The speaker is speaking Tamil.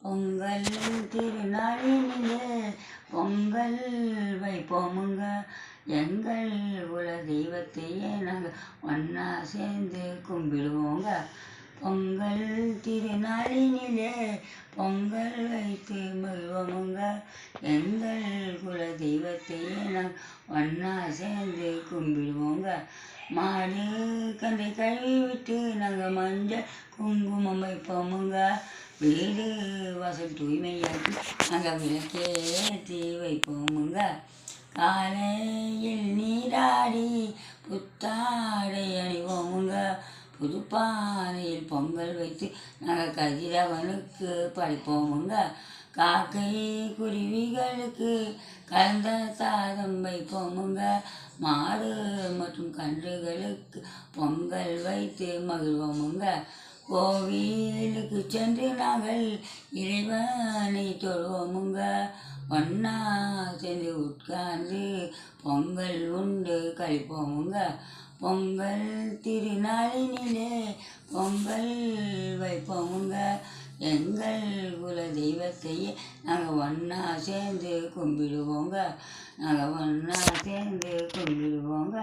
பொங்கல் திருநாளினிலே பொங்கல் வைப்போமுங்க. எங்கள் குல தெய்வத்தையே நாங்கள் ஒன்றா சேர்ந்து கும்பிடுவோங்க. பொங்கல் திருநாளினிலே பொங்கல் வைத்து மகிழ்வோமுங்க. எங்கள் குல தெய்வத்தையே நாங்கள் ஒன்றா சேர்ந்து கும்பிடுவோங்க. மாடு கந்தை கழுவி விட்டு நாங்கள் மஞ்சள் குங்குமம் வைப்போமுங்க. வீடு வாசல் தூய்மையாக்கி நாங்கள் விளக்கேற்றி வைப்போமுங்க. காலையில் நீராடி புத்தாடை அணிவோமுங்க. புதுப்பானையில் பொங்கல் வைத்து நாங்கள் கதிரவனுக்கு படைப்போமுங்க. காக்கை குருவிகளுக்கு கலந்த சாதம் வைப்போமுங்க. மாடு மற்றும் கன்றுகளுக்கு பொங்கல் வைத்து மகிழ்வோமுங்க. கோவிலுக்கு சென்று நாங்கள் இறைவனை தொழுவோமுங்க. ஒன்றா சேர்ந்து உட்கார்ந்து பொங்கல் உண்டு கழிப்போமுங்க. பொங்கல் திருநாளினிலே பொங்கல் வைப்போமுங்க. எங்கள் குல தெய்வத்தையே நாங்கள் ஒன்றா சேர்ந்து கும்பிடுவோங்க. நாங்கள் ஒன்றா சேர்ந்து கும்பிடுவோங்க.